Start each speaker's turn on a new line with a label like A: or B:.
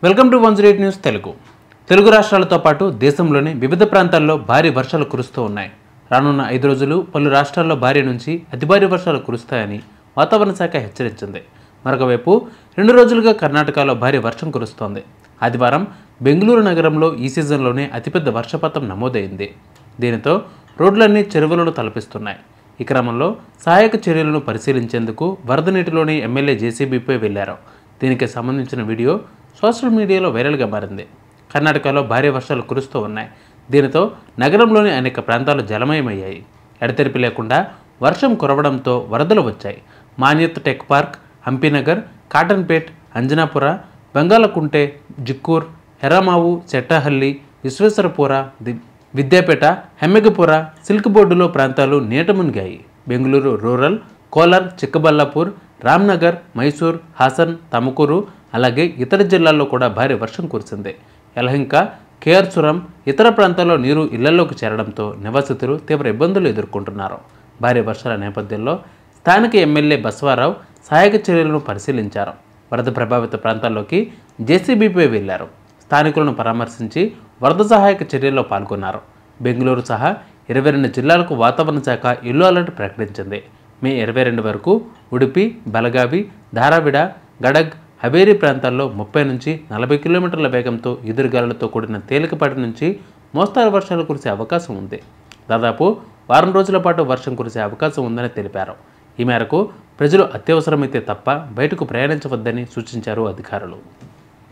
A: Welcome to 108 news Telugu రాష్ట్రాలతో పాటు దేశంలోని వివిధ ప్రాంతాల్లో భారీ వర్షాలు కురుస్తూ ఉన్నాయి. రానున్న 5 రోజులు పలు రాష్ట్రాల్లో భారీ నుంచి అతి భారీ వర్షాలు కురుస్తాయని వాతావరణ శాఖ హెచ్చరించింది. మరొకవైపు 2 రోజులుగా కర్ణాటకలో భారీ వర్షం కురుస్తోంది. ఆదివారం బెంగళూరు నగరంలో ఈ సీజన్లోనే అతిపెద్ద వర్షపాతం నమోదైంది. దీనితో రోడ్లన్నీ చెరువులను తలపిస్తున్నాయి. ఈ క్రమంలో సహాయక చర్యలను పరిశీలించేందుకు వరద నీటిలోని ఎమ్మెల్యే జేసీబీపై వెళ్లారు. దీనికి సంబంధించిన వీడియో సోషల్ మీడియాలో వైరల్గా మారింది. కర్ణాటకలో భారీ వర్షాలు కురుస్తూ ఉన్నాయి. దీనితో నగరంలోని అనేక ప్రాంతాలు జలమయమయ్యాయి. ఎడతెరిపి లేకుండా వర్షం కురవడంతో వరదలు వచ్చాయి. మాన్యత్ టెక్ పార్క్, హంపీనగర్, కాటన్పేట్, అంజనాపుర, బంగాలకుంటే, జిక్కూర్, హెరామావు, చెట్టహల్లి, విశ్వేశ్వరపుర, విద్యాపేట, హెమ్మెగపుర, సిల్క్ బోర్డులో ప్రాంతాలు నీట మునిగాయి. బెంగళూరు రూరల్, కోలార్, చిక్కబల్లాపూర్, రామ్నగర్, మైసూర్, హాసన్, తమకూరు అలాగే ఇతర జిల్లాల్లో కూడా భారీ వర్షం కురిసింది. యలహంక, కేఆర్సురం, ఇతర ప్రాంతాల్లో నీరు ఇళ్లలోకి చేరడంతో నివాసితులు తీవ్ర ఇబ్బందులు ఎదుర్కొంటున్నారు. భారీ వర్షాల నేపథ్యంలో స్థానిక ఎమ్మెల్యే బసవారావు సహాయక చర్యలను పరిశీలించారు. వరద ప్రభావిత ప్రాంతాల్లోకి జేసీబీపై వెళ్లారు. స్థానికులను పరామర్శించి వరద సహాయక చర్యల్లో పాల్గొన్నారు. బెంగళూరు సహా 22 జిల్లాలకు వాతావరణ శాఖ ఎల్లో అలర్ట్ ప్రకటించింది. మే 22 వరకు ఉడిపి, బెళగావి, ధారావిడ, గడగ్, హవేరీ ప్రాంతాల్లో 30 నుంచి 40 కిలోమీటర్ల వేగంతో ఎదురుగాలులతో కూడిన తేలికపాటి నుంచి మోస్తారు వర్షాలు కురిసే అవకాశం ఉంది. దాదాపు వారం రోజుల పాటు వర్షం కురిసే అవకాశం ఉందని తెలిపారు. ఈ మేరకు ప్రజలు అత్యవసరమైతే తప్ప బయటకు ప్రయాణించవద్దని సూచించారు అధికారులు.